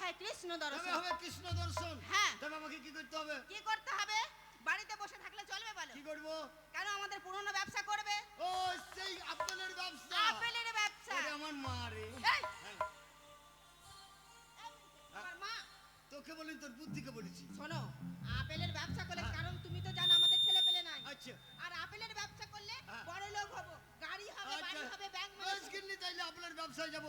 হয় কৃষ্ণ তবে দর্শন। হবে কৃষ্ণ দর্শন। হ্যাঁ। তবে আমাকে কি করতে হবে? কি করতে হবে? বাড়িতে বসে থাকলে চলবে বলো? কি করব? কেন আমাদের পুরনো ব্যবসা করবে? ও সেই আপেলের ব্যবসা। আপেলের ব্যবসা। ওরে আমার মা রে। এই! হ্যাঁ। আমার মা। তোকে বলিনি, তোর বুদ্ধিকে বলেছি। শোনো, আপেলের ব্যবসা করলে, হ্যাঁ। কারণ তুমি তো জানো আমাদের ছেলে পেলে নাই। আচ্ছা আর আপেলের ব্যবসা করলে হ্যাঁ। বড় লোক হব, গাড়ি হবে, বাড়ি হবে, ব্যাংক বেশ কিনলি, তাইলে আপেলের ব্যবসায় যাব।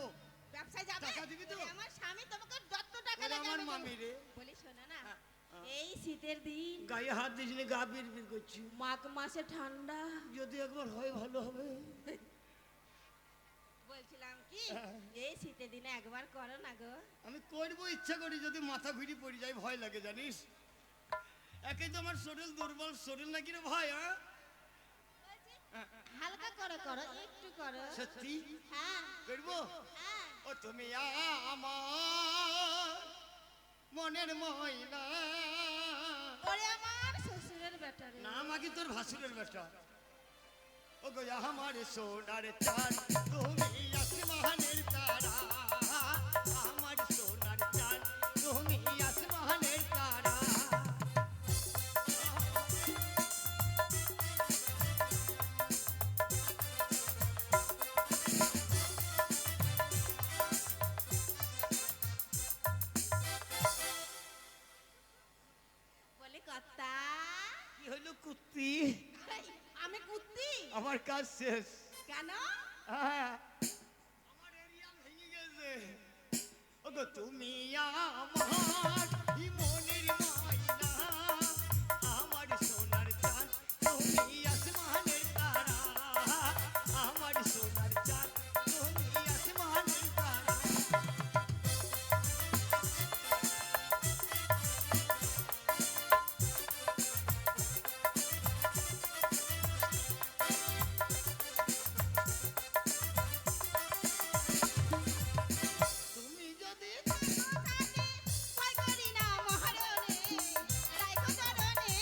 ব্যবসায় যাবে। টাকা দিবি তো? আরে আমার স্বামী তোমাকে যত টাকা ওরে লাগে আমার আমি মামি দেবো। রে। বলি শোনো না, হ্যাঁ, হ্যাঁ। এই শীতের দিন, গায়ে হাত দিয়েছিলি, গা বির বির করছি। মাঘ মাসে ঠান্ডা, যদি একবার হয় ভালো হবে। বলছিলাম কি হ্যাঁ। এই শীতের দিনে একবার করো না গো। আমি করবো, ইচ্ছা করি, যদি মাথা ঘুরি পড়ে যায় ভয় লাগে জানিস। একে তো আমার শরীর দুর্বল, শরীর নাকি রে ভাই। হালকা করো, করো একটু করো। সত্যি হ্যাঁ করবো। হ্যাঁ। ও তুমি আমার মনের ময়না। ওরে আমার শ্বশুরের বেটা রে। না মাগি, তোর ভাসুরের বেটা। ও গো আমার সোনার চাঁদ, তুমি আসমানের তারা। আমার সোনার চাঁদ, তুমি আসমানের তারা। বলি কর্তা, কি হলো কুত্তি? এই, আমি কুত্তি? আমার কাজ শেষ। কেন? হ্যাঁ, আমার এরিয়া ভেঙে গেছে। ও গো তুমি আমার মনের ময়না। আমার সোনার চাঁদ, তুমি আসমানের তারা। আমার সোনার চাঁদ, তুমি আসমানের তারা। তুমি যদি ভয় করি না মহারণে, রাইখো চরণে,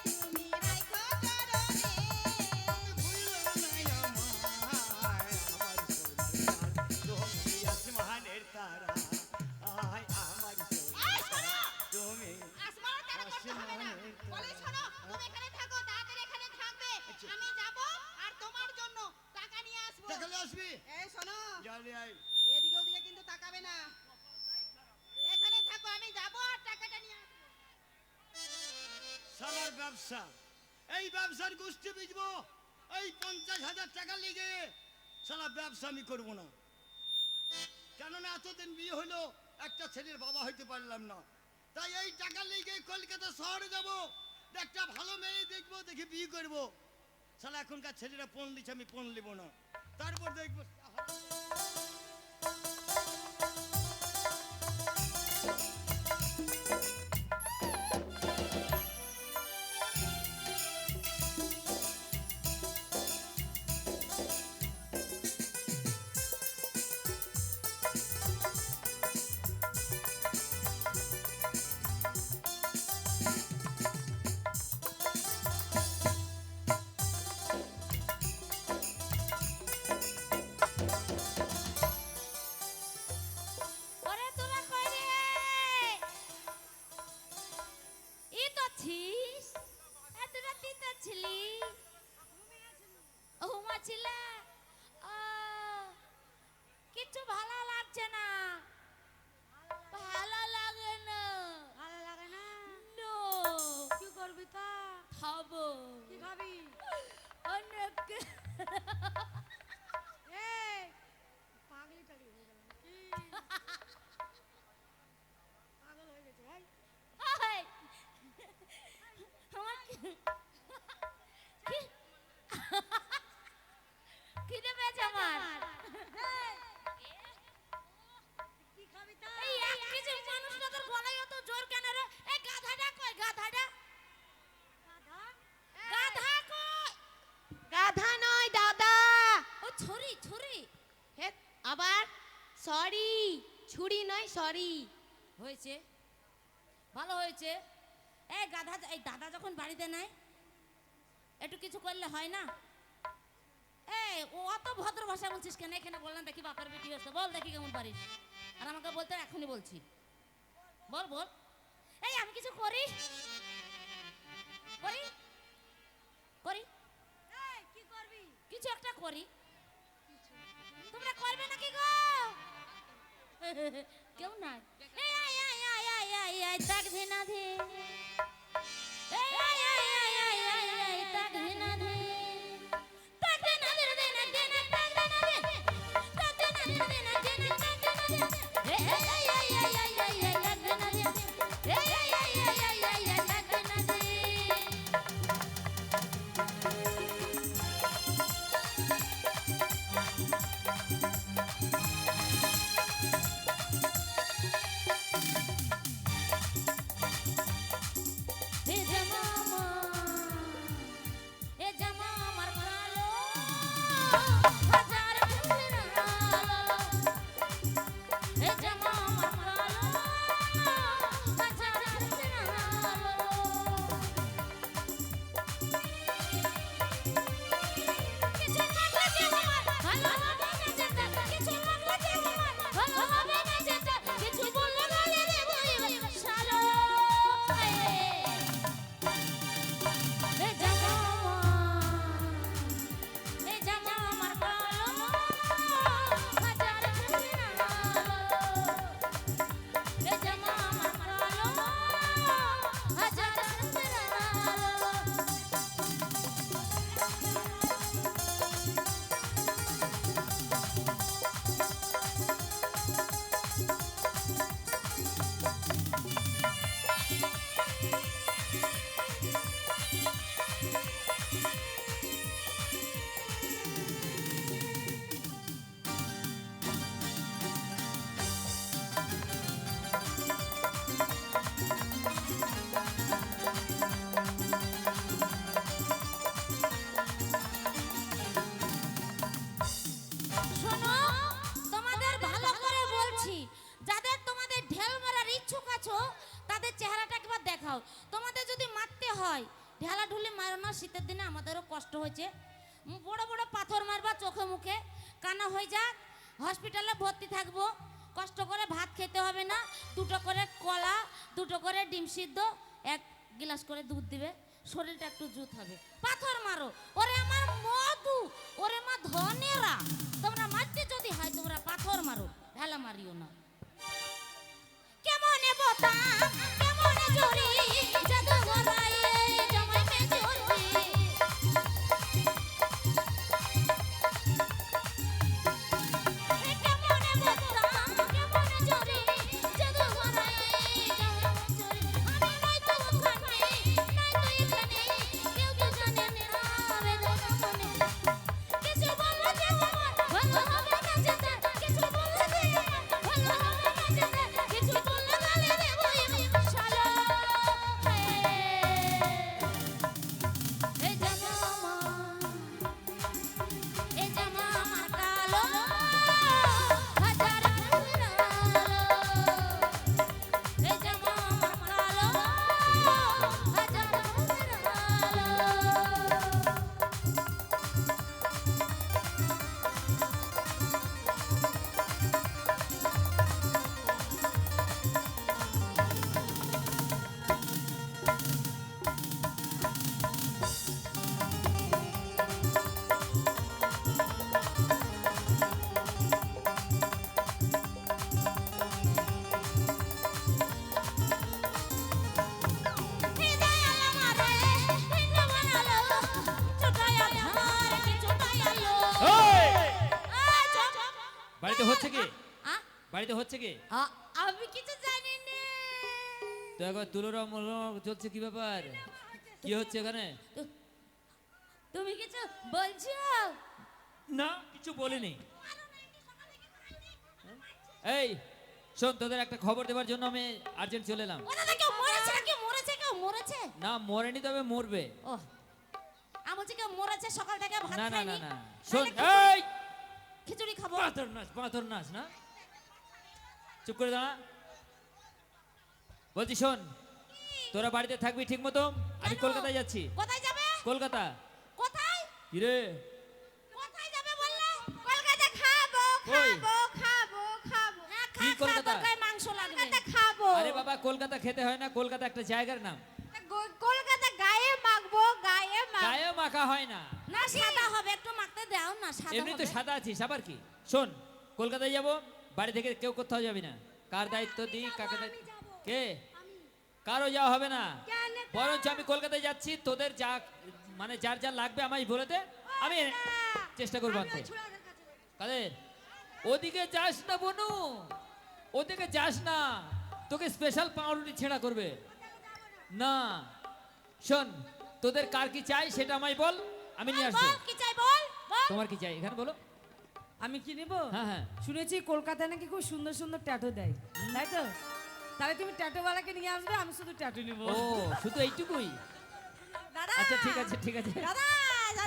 তুমি রাইখো চরণে। ভুলো নাই আমায়, আমার সোনার চাঁদ, তুমি আসমানের তারা। আয় আমার এই সোনার শোনো! চাঁদ, তুমি আসমানে তারা করতে হবে না। বলি শোনো, তুমি এখানে থাকো, তাড়াতাড়ি এখানে থাকবে। আচ্ছা। আমি যাব আর তোমার জন্য টাকা নিয়ে আসবো। দেখালে আসবি। এই শোনো, জানি আয়। এদিকে ওদিকে কিন্তু তাকাবে না। এখানে থাকো, আমি যাব আর টাকাটা নিয়ে আসবো। সালার ব্যবসা, এই ব্যবসার গোষ্ঠী বিজবো। এই 50,000 টাকা লেগে সালা ব্যবসা আমি করবো না। কেননা এতদিন বিয়ে হলো, একটা ছেলের বাবা হইতে পারলাম না। তাই এই টাকা লেগে কলকাতা শহরে যাব, একটা ভালো মেয়ে দেখবো, দেখে বিয়ে করবো। সালা এখনকার ছেলেরা পণ দিচ্ছে, আমি পণ নেবো না। তারপর দেখবো। ওরে তোরা কই রে? ই তো ছিস? এত রাতে তো ছিলি? ঘুমা ছিলে? ও, কিচ্ছু ভালো লাগছে না। ভালো লাগে না। ভালো লাগে না? নো। কি করবি তা? খাবো। কি খাবি? অনেক। এই পাগলি টাগলি হয়ে গেল নাকি? পাগল হয়ে গেছে ভাই। ওই, আমার কি- কি- খিদে পেয়েছে আমার। কি খাবি তা? এই এক কেজি মানুষটা তোর গলায় এত জোর কেন রে? এই গাধাটা কই? গাধাটা? গাধা? গাধা কই? গাধা নয় দাদা। ও ছুরি, ছুরি। হে, আবার সরি, ছুরি নয় সরি। হয়েছে, ভালো হয়েছে। এই গাধা, এই দাদা যখন বাড়িতে নাই, একটু কিছু করলে হয় না? এই ও অত ভদ্র ভাষা বলছিস কেন? এখানে বললাম দেখি বাপের বেটি হচ্ছে, বল দেখি কেমন পারিস। আর আমাকে বলতে এখনই বলছি। বল বল। এই আমি কিছু করি করি করি এই কি করবি? কিছু একটা করি, কিছু। তোমরা করবে নাকি গো? কেউ নাই। এই আয় আয় আয় আয় আয় আয় তাক ধিনা ধি। এই আয় আয় আয় আয় আয় আয় তাক ধিনা ধি। তাক ধিনা ধি ধিনা ধিনা তাক ধিনা ধি। তাক ধিনা ধি ধিনা ধিনা তাক ধিনা ধি। এই আয় আয় আয় আয় আয় আয় তাক ধিনা ধি। এই আয় আয় আয় আয় আয় আয় তাক ধিনা ধি। এ জামা এ জামা আমার ভালো হাজার ফুলের আলো। এ জামা আমার ভালো হাজার ফুলের আলো। কিছু লাগলে যে আমার ভালো হবে না যেটা, কিছু লাগলে যে আমার ভালো হবে না যেটা, কিছু বললে গালি দেবো শালো। এ জামা আমার ভালো হাজার ফুলের আলো। এ জামা আমার ভালো হাজার ফুলের আলো। শোনো, তোমাদের ভালো করে বলছি, যাদের তোমাদের ঢেল মারার ইচ্ছুক আছো তাদের চেহারাটা একবার দেখাও। তোমাদের যদি মারতে হয় ঢেলা ঢুলি মারো না, শীতের দিনে আমাদেরও কষ্ট হয়েছে। বড় বড় পাথর মারবা চোখে মুখে, কানা হয়ে যাক, হসপিটালে ভর্তি থাকবো, কষ্ট করে ভাত খেতে হবে না, দুটো করে কলা, দুটো করে ডিম সিদ্ধ, এক গ্লাস করে দুধ দিবে, শরীরটা একটু জুত হবে। পাথর মারো, ওরে আমার মধু, ওরে মা ধনেরা, তোমরা মারতে যদি হয় তোমরা পাথর মারো, ঢেলা মারিও না। কেমনে বোতাম কেমনে জড়ি জাদু গলায় জামাই মে জড়ি। কেমনে বোতাম কেমনে জড়ি জাদু গলায় জামাই মে জড়ি। আমি নাই তো ওখানে নাই তো এখানে, কেউ কেউ জানে না বেদনা মনে। কিছু বলো যে আমার ভালো হবে না যেতে, কিছু বলো যে আমার ভালো হবে না যেতে, কিছু বললে গালি দেবো শালা। এই জামা আমার কালো হাজার ফুলের আলো। এই জামা আমার কালো হাজার ফুলের আলো। হৃদয় আমারে ভিন্ন বানালো, ছোটায়া ধার কিছু পায়ালো। বাড়িতে হচ্ছে কি? আ? বাড়িতে হচ্ছে কি? আমি কিছু জানি না। তো একবার তুলোরা মলো চলছে, কি ব্যাপার? কি হচ্ছে এখানে? তুমি কিছু বলছো? না, কিছু বলিনি। এই শোন, তোদের একটা খবর দেওয়ার জন্য আমি আর্জেন্ট চলে এলাম। ও দাদা, কেউ মরেছে, কেউ মরেছে, কেউ মরেছে। না, মরেনি, তবে মরবে। ও, আমি বলছি কেউ মরেছে, সকাল থেকে ভাত না না খাইনি। না না, শোন, তাহলে এই খিচুড়ি খাবো। পাথর নাচ না, চুপ করে দাঁড়া। বলছি শোন, তোরা বাড়িতে থাকবি ঠিক মতো, আমি কেন? কলকাতায় যাচ্ছি। কোথায় যাবে? কলকাতা। কোথায়? কিরে, কোথায় যাবে বললে? কলকাতা খাবো কই? খাবো খাবো খাবো হ্যাঁ, কি খা, খা, কলকাতা? তোর গায়ে মাংস লাগবে। কলকাতা খাবো। আরে বাবা, কলকাতা খেতে হয় না, কলকাতা একটা জায়গার নাম। কলকাতা গায়ে মাখবো, গায়ে মাখবো। গায়ে মাখা হয় না, না সাদা হবে, একটু মাখতে দাও না, সাদা এমনি তো হবে। সাদা আছিস আবার কি। শোন, কলকাতায় যাব, বাড়ি থেকে কেউ কোথাও যাবি না। কার দায়িত্ব দিই, কাকে দায়িত্ব, কে? কারো যাওয়া হবে না। বরঞ্চ আমি কলকাতায় যাচ্ছি, তোদের যা মানে যার যা লাগবে আমায় বলে দে, আমি চেষ্টা করবো আনতে। কাদের? ওদিকে যাস না বনু, ওদিকে যাস না, তোকে স্পেশাল পাউরুটি ছেঁড়া করবে না। শোন, তোদের কার কি চাই সেটা আমায় বল, আমি নিয়ে আসবো। বল কি চাই, বল বল। তোমার কি চাই এখানে বলো। আমি কি নেব? হ্যাঁ হ্যাঁ, শুনেছি কলকাতায় নাকি খুব সুন্দর সুন্দর ট্যাটু দেয়, তাই তো? তাহলে তুমি ট্যাটুওয়ালাকে নিয়ে আসবে, আমি শুধু ট্যাটু নেব। ও শুধু এইটুকুই? দাদা, আচ্ছা ঠিক আছে ঠিক আছে দাদা,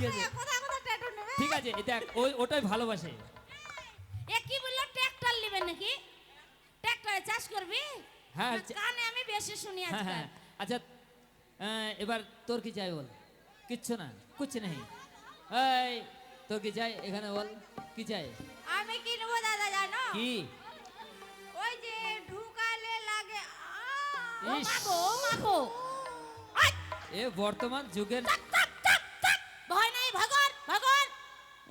ঠিক আছে। কোথায় কোথায় ট্যাটু নেবে? ঠিক আছে, এটা ওটাই ভালোবাসে। এ কি বললো, ট্রাক্টর নেবেন নাকি? ট্রাক্টরে চাষ করবি? হ্যাঁ, না, কানে আমি বেশি শুনি হ্যাঁ আজকাল। হ্যাঁ, আচ্ছা এবার তোর কি চাই বল। কিচ্ছু না, কুছ নেই। এই তোর কি চাই এখানে বল, কি চাই? আমি কি নেবো দাদা জানো? কি? ওই যে ঢুকালে লাগে ও ইস, মাগো, ও মাগো। এ বর্তমান যুগের ভয় নাই, ভগর ভগর।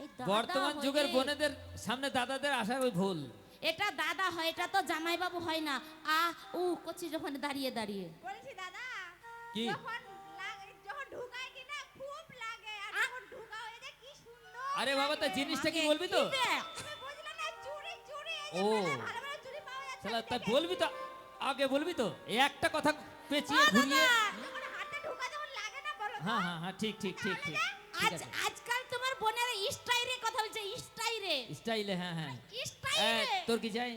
এই দাদা বর্তমান হয় যুগের রে। বোনেদের সামনে দাদাদের আসার ওই ভুল। এটা দাদা হয়, এটা তো জামাইবাবু হয় না। উ করছি যখন দাঁড়িয়ে দাঁড়িয়ে। বলছি দাদা, কি? যখন ঢুকায় কিনা খুব লাগে, আর যখন ঢুকা হয়ে যায় কি সুন্দর। আরে বাবা, তা জিনিসটা কি বলবি তো? কি রে? তুমি বুঝলে না, চুরি চুরি, এই যে ও। ভালো ভালো চুরি পাওয়া যাচ্ছে। শালা, তাই বলবি তো, আগে বলবি তো। এই একটা কথা পেঁচিয়ে ও ঘুরিয়ে। দাদা, যখন হাতে ঢুকা যখন লাগে না, বলো তো। হ্যাঁ হ্যাঁ হ্যাঁ, ঠিক ঠিক ঠিক ঠিক ঠিক আছে। আজকাল তোমার বোনের স্টাইলে কথা বলছে, স্টাইলে স্টাইলে, হ্যাঁ হ্যাঁ। স্টাইলে। তোর কি চাই?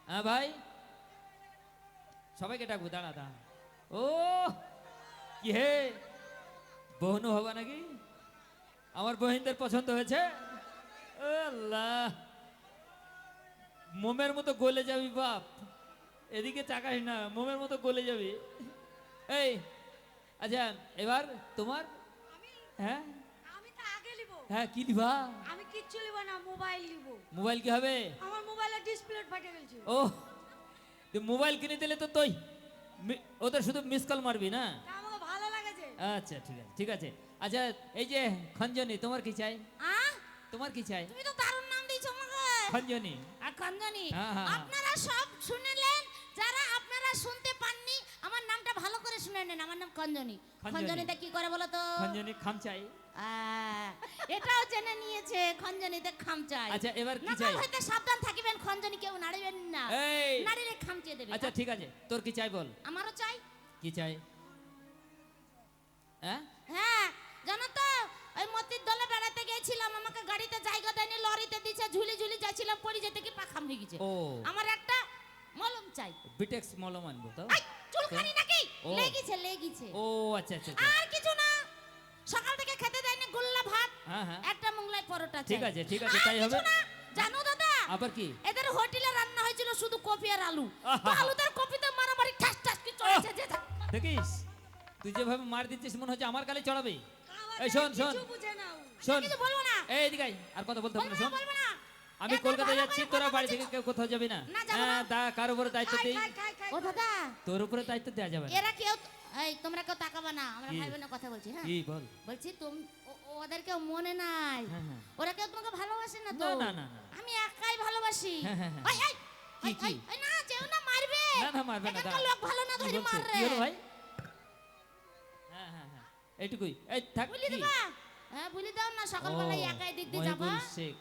হ্যাঁ ভাই, সবাইকে ডাকবো, দাঁড়া দাঁড়া। ও কি হে, বহনু হবা নাকি? আমার বহিনদের পছন্দ হয়েছে? ও আল্লাহ, মোমের মতো গলে যাবি বাপ, এদিকে চাকাস না, মোমের মতো গলে যাবি। এই আচ্ছা, এবার তোমার? হ্যাঁ আমি তো আগে নিব। হ্যাঁ, কি দিবা? আমি কিচ্ছু নিব না, মোবাইল নিব। মোবাইল কি হবে? আমার মোবাইলের ডিসপ্লে ফাটে গেছে। ও, তুই মোবাইল কিনে দিলে তো তুই ওদের শুধু মিস কল মারবি না? তা আমাকে ভালো লাগেছে। আচ্ছা ঠিক আছে ঠিক আছে। আচ্ছা এই যে খঞ্জনি, তোমার কি চাই? তোমার কি চাই? তুমি তো দারুণ নাম দিয়েছো আমাকে। খঞ্জনি। এখন জানি হ্যাঁ, হ্যাঁ, হ্যাঁ। আপনারা সব শুনলেন, যারা আপনারা শুনতে পাননি আমার নামটা ভালো করে শুনে নেন। আমার নাম খঞ্জনি। খঞ্জনি। খঞ্জনিতে কি করে বলো তো? খঞ্জনি খাম চাই। এটাও জেনে নিয়েছে, খঞ্জনিতে খাম চাই। আচ্ছা এবার কি নকল চাই? হইতে সাবধান থাকিবেন, খঞ্জনি কেউ নাড়িবেন না। এই নাড়িলে খামচে দেবে। আচ্ছা ঠিক আছে, তোর কি চাই বল। আমারও চাই। কি চাই? হ্যাঁ হ্যাঁ, জানো তো ওই মতির দলে বেড়াতে গেছিলাম, আমাকে গাড়িতে জায়গা দেয়নি, লরিতে দিছে, ঝুলি ঝুলি যাচ্ছিলাম, পড়ে যেতে কি পাখাম হয়ে গেছে। ও। আমার একটা মলম চাই। বিটেক্স মলম আনবো তো? আই, চুলকানি নাকি? ও। লেগেছে লেগেছে। ও আচ্ছা আচ্ছা আচ্ছা। আর কিছু না, সকাল থেকে খেতে দেয়নি, গোল্লা ভাত, হ্যাঁ হ্যাঁ, একটা মোগলাই পরোটা চাই। ঠিক আছে ঠিক আছে, আর তাই কিছু হবে। না, জানো দাদা, আবার কি? এদের হোটেলে রান্না হয়েছিল শুধু কফি আর আলু। আহা। তো আলুদের কফিতে মারামারি ঠাস ঠাস কি চলেছে যে দেখিস, তুই যেভাবে মার দিচ্ছিস মনে হচ্ছে আমার গালে চড়াবে। খাওয়া এই শোন দাওয়া শোন কিছু বুঝে নাও। শোন, কিছু বলবো না। এই এদিকে আয়, আর কথা বলতে হবে না, বলবো শোন। না, বলবো না। আমি একবার কলকাতায় ভালো যাচ্ছি, করে তোরা কথা বাড়ি বলছি। থেকে কেউ কোথাও যাবি না। না, যাবো হ্যাঁ, না। কার উপরে দায়িত্ব খাই দেই? খাই খাই খাই। ও দাদা, তোর উপরে দায়িত্ব দেওয়া যাবে না। এরা কেউ, এই তোমরা কেউ তাকাবা না, আমরা কি? ভাই বোনের কথা বলছি। হ্যাঁ কি বল? বলছি তুমি ওদের কেউ মনে নাই, হ্যাঁ, হ্যাঁ। ওরা কেউ তোমাকে ভালোবাসে না তো? না, না, না, না। আমি একাই ভালোবাসি। হ্যাঁ, হ্যাঁ, হ্যাঁ। ওই, এই, কি, ওই, কি? ওই, ওই, না যেও না, মারবে। না, না, মারবে না, এখানকার দাঁড়া। লোক ভালো না, কি ধরে বলছে? মাররে। কি হলো ভাই? হ্যাঁ হ্যাঁ হ্যাঁ, এইটুকুই। এই থাক। বলি কি? দিবা? হ্যাঁ বলি দাও না, সকালবেলায় ও, একাই দিক দিয়ে যাবা, মহিবুল শেখ,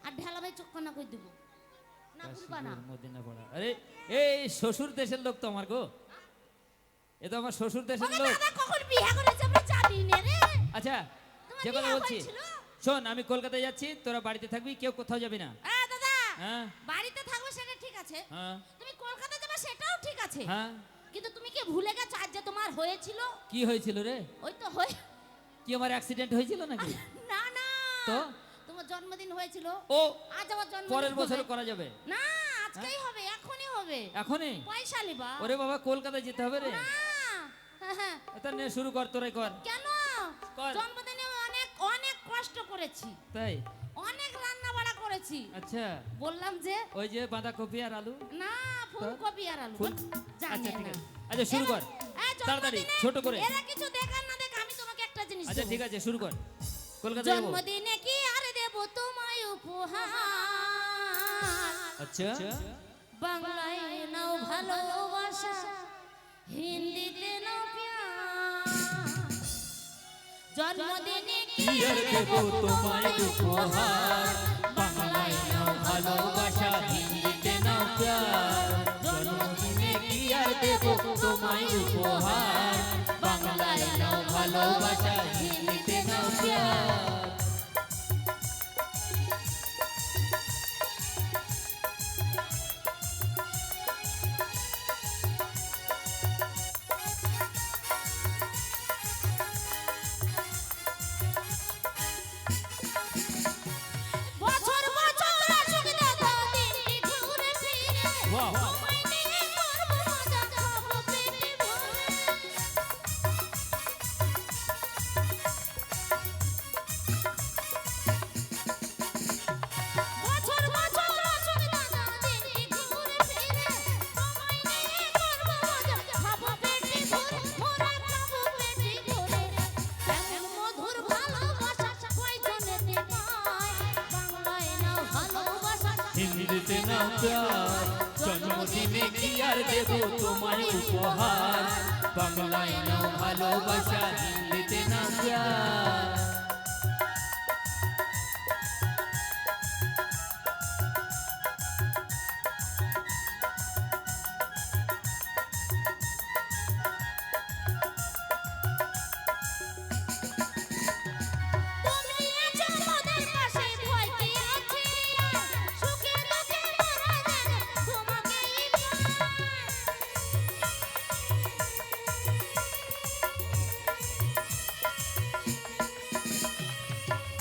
আর ঢেলাবে চক্ষনা কই দিব না, বলবা না। কাশীপুর মদিনা পাড়া। আরে এই শ্বশুর দেশের লোক তো আমার গো, এ তো আমার শ্বশুর দেশের ওকে লোক। দাদা কখন বিয়ে করেছে আমরা জানি না রে। আচ্ছা, তোমার যে কথা বিয়ে বলছি, হয়েছিল? শোন, আমি কলকাতায় যাচ্ছি, তোরা বাড়িতে থাকবি, কেউ কোথাও যাবি না। দাদা, হ্যাঁ বাড়িতে থাকবে সেটা ঠিক আছে, হ্যাঁ তুমি কলকাতা যাবে সেটাও ঠিক আছে, হ্যাঁ। কিন্তু তুমি কি ভুলে গেছো আজ যে তোমার হয়েছিল? কি হয়েছিল রে? ওই তো হয়ে, কি আমার অ্যাক্সিডেন্ট হয়েছিল নাকি? না না, তো? তোমার জন্মদিন হয়েছিল, ও, আজ আমার জন্মদিন পরের হবে। বছর করা যাবে। না, আজকেই হবে, এখনই হবে, এখনই? পয়সা নিবা। ওরে বাবা, কলকাতায় যেতে হবে রে। না, হ্যাঁ, এটা নে, শুরু কর, তোরাই কর। কেন? কর। জন্মদিনে অনেক অনেক কষ্ট করেছি, তাই? অনেক রান্না বাড়া করেছি। আচ্ছা, বললাম যে ওই যে বাঁধাকপি আর আলু। না, ফুলকপি আর আলু ফুল জানে আচ্ছা ঠিক না। আছে আচ্ছা শুরু কর তাড়াতাড়ি ছোট করে এরা কিছু দেখার না দেখ আমি তোমাকে একটা জিনিস আচ্ছা দেবো। ঠিক আছে শুরু কর কলকাতা যাবো জন্মদিনে কি আর দেব তোমায় উপহার আচ্ছা বাংলায় নাও ভালোবাসা হিন্দিতে নাও প্যার জন্মদিনে কি কি আর দেব তোমায় উপহার বাংলায় নাও ভালোবাসা হিন্দিতে নাও প্যার জন্মদিনে কি আর দেব তোমায় উপহার বাংলায় নাও ভালোবাসা হিন্দিতে নাও প্যার বছর বছর আসুক দাদা দিনটি ঘুরে ফিরে বাহ বাহ তোমায় নিয়ে করবো মজা খাবো পেটে ভরে বছর বছর আসুক দাদা দিনটি ঘুরে ফিরে তোমায় নিয়ে করবো মজা খাবো পেটে ভরে মোরা খাবো পেটে ভরে কেমন মধুর ভালোবাসা কয়জনেতে পায় বাংলায় নাও ভালোবাসা হিন্দিতে নাও প্যার জন্মদিনে কি আর দেব তোমায় উপহার বাংলায় নাও ভালোবাসা হিন্দিতে নাও প্যার তুমি আছো মোদের পাশে ভয় কি আছে সুখে দুঃখে মোরা যেন তোমাকেই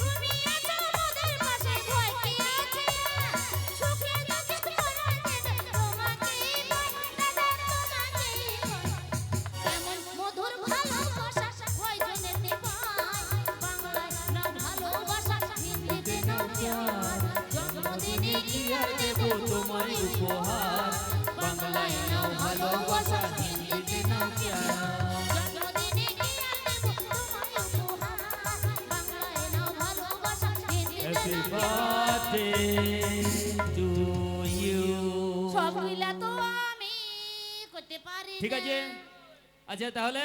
তুমি আছো মোদের পাশে ভয় কি আছে সুখে দুঃখে মোরা যেন তোমাকেই দাদা তোমাকেই কেমন মধুর ভালোবাসা কয়জনেতে পায় বাংলায় নাও ভালোবাসা হিন্দিতে নাও প্যার জন্মদিনে কি আর দেব তোমায় উপহার বাংলায় নাও ভালোবাসা হিন্দিতে নাও প্যার জন্মদিনে কি আর দেব তোমায় উপহার বাংলায় নাও ভালোবাসা হিন্দিতে হ্যাপি নাও বার্থডে টু ইউ সবগুলা তো আমি করতে পারি ঠিক না। আছে আচ্ছা তাহলে